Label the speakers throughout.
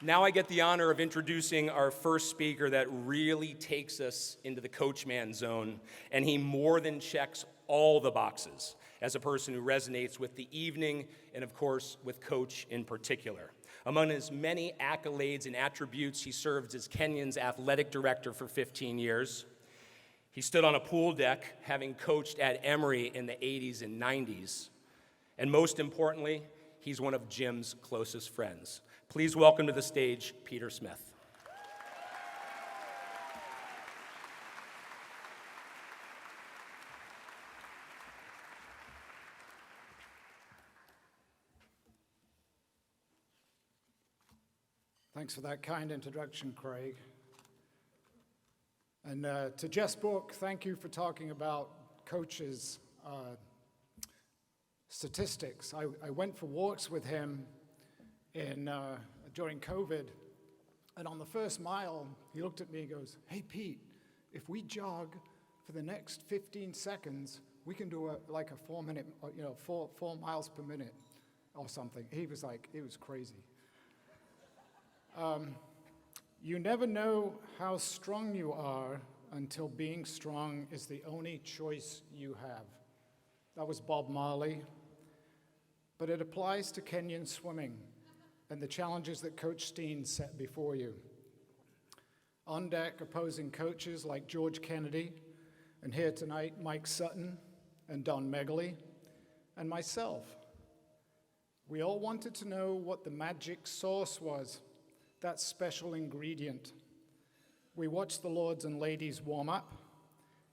Speaker 1: Now I get the honor of introducing our first speaker that really takes us into the coachman zone, and he more than checks all the boxes as a person who resonates with the evening and, of course, with Coach in particular. Among his many accolades and attributes, he served as Kenyon's athletic director for 15 years. He stood on a pool deck, having coached at Emory in the 80s and 90s. And most importantly, he's one of Jim's closest friends. Please welcome to the stage, Peter Smith.
Speaker 2: Thanks for that kind introduction, Craig. And to Jess Book, thank you for talking about coaches' statistics. I went for walks with him during COVID, and on the first mile, he looked at me and goes, "Hey, Pete, if we jog for the next 15 seconds, we can do a 4-minute, 4 miles per minute or something." He was crazy. You never know how strong you are until being strong is the only choice you have. That was Bob Marley. But it applies to Kenyon swimming and the challenges that Coach Steen set before you. On deck, opposing coaches like George Kennedy, and here tonight, Mike Sutton and Don Megley, and myself. We all wanted to know what the magic sauce was, that special ingredient. We watched the lords and ladies warm up.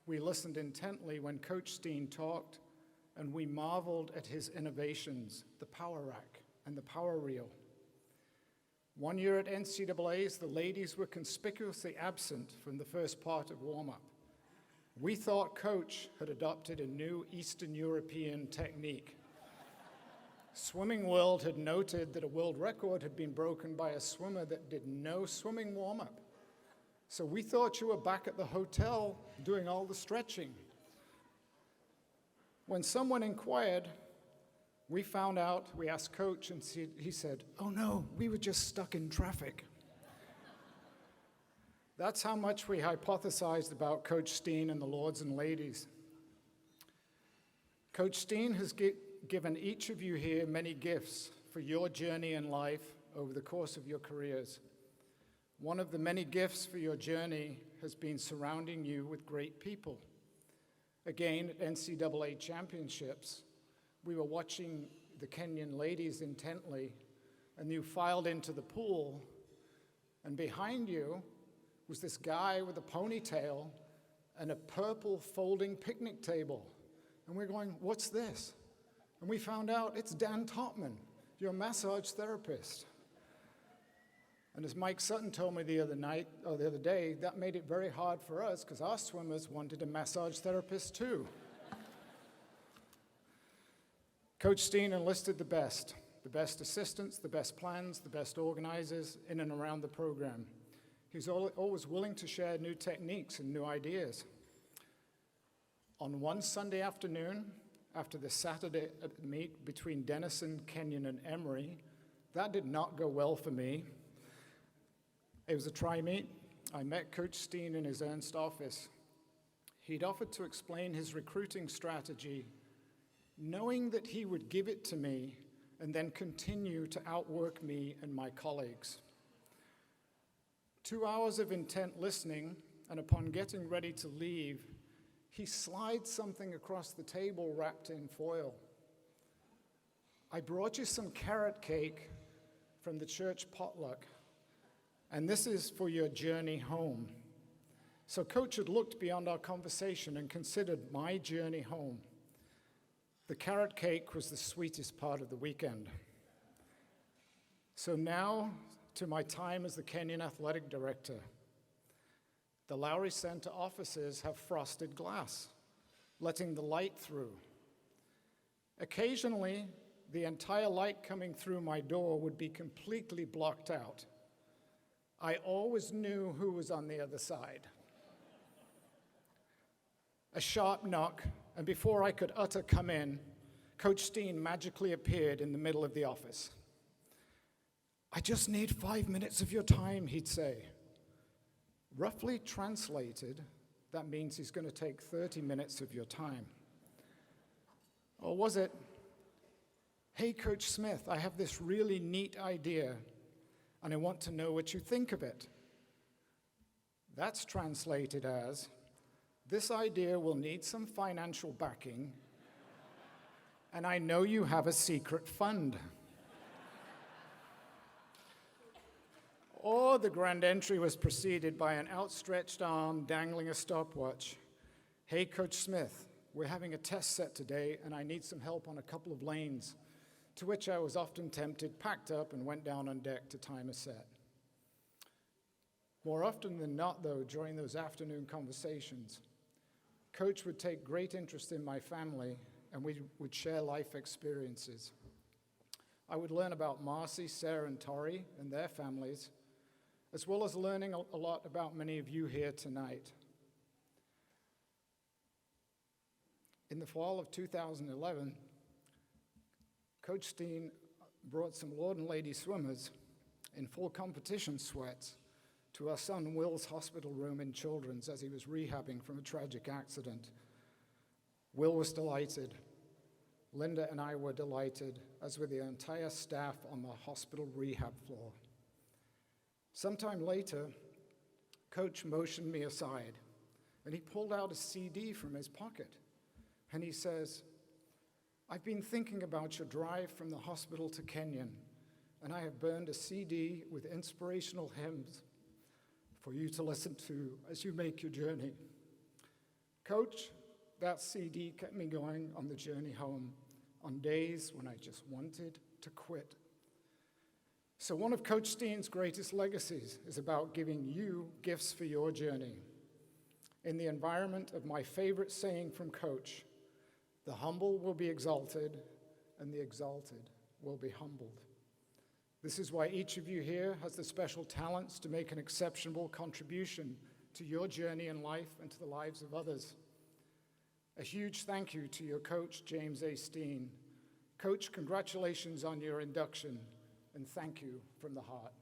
Speaker 2: We listened intently when Coach Steen talked, and we marveled at his innovations, the power rack and the power reel. One year at NCAA's, the ladies were conspicuously absent from the first part of warm-up. We thought Coach had adopted a new Eastern European technique. Swimming World had noted that a world record had been broken by a swimmer that did no swimming warm-up. So we thought you were back at the hotel doing all the stretching. When someone inquired, we found out, we asked Coach, and he said, "Oh no, we were just stuck in traffic." That's how much we hypothesized about Coach Steen and the lords and ladies. Coach Steen has given each of you here many gifts for your journey in life over the course of your careers. One of the many gifts for your journey has been surrounding you with great people. Again, at NCAA championships, we were watching the Kenyon ladies intently, and you filed into the pool, and behind you was this guy with a ponytail and a purple folding picnic table. And we're going, "What's this?" And we found out it's Dan Topman, your massage therapist. And as Mike Sutton told me the other day, that made it very hard for us because our swimmers wanted a massage therapist too. Coach Steen enlisted the best assistants, the best plans, the best organizers in and around the program. He's always willing to share new techniques and new ideas. On one Sunday afternoon, after the Saturday meet between Denison, Kenyon, and Emory, that did not go well for me. It was a tri-meet. I met Coach Steen in his Ernst office. He'd offered to explain his recruiting strategy, knowing that he would give it to me and then continue to outwork me and my colleagues. 2 hours of intent listening, and upon getting ready to leave, he slides something across the table wrapped in foil. "I brought you some carrot cake from the church potluck, and this is for your journey home." So Coach had looked beyond our conversation and considered my journey home. The carrot cake was the sweetest part of the weekend. So now to my time as the Kenyon athletic director. The Lowry Center offices have frosted glass, letting the light through. Occasionally, the entire light coming through my door would be completely blocked out. I always knew who was on the other side. A sharp knock, and before I could utter "come in," Coach Steen magically appeared in the middle of the office. "I just need 5 minutes of your time," he'd say. Roughly translated, that means he's going to take 30 minutes of your time. Or was it, "Hey, Coach Smith, I have this really neat idea, and I want to know what you think of it"? That's translated as, "This idea will need some financial backing, and I know you have a secret fund." Or the grand entry was preceded by an outstretched arm dangling a stopwatch. "Hey, Coach Smith, we're having a test set today, and I need some help on a couple of lanes," to which I was often tempted, packed up, and went down on deck to time a set. More often than not, though, during those afternoon conversations, Coach would take great interest in my family, and we would share life experiences. I would learn about Marcy, Sarah, and Tori and their families, as well as learning a lot about many of you here tonight. In the fall of 2011, Coach Steen brought some Lord and Lady swimmers in full competition sweats to our son Will's hospital room in Children's as he was rehabbing from a tragic accident. Will was delighted. Linda and I were delighted, as were the entire staff on the hospital rehab floor. Sometime later, Coach motioned me aside, and he pulled out a CD from his pocket, and he says, "I've been thinking about your drive from the hospital to Kenyon, and I have burned a CD with inspirational hymns for you to listen to as you make your journey." Coach, that CD kept me going on the journey home on days when I just wanted to quit. So one of Coach Steen's greatest legacies is about giving you gifts for your journey. In the environment of my favorite saying from Coach, "The humble will be exalted, and the exalted will be humbled." This is why each of you here has the special talents to make an exceptional contribution to your journey in life and to the lives of others. A huge thank you to your coach, James A. Steen. Coach, congratulations on your induction, and thank you from the heart.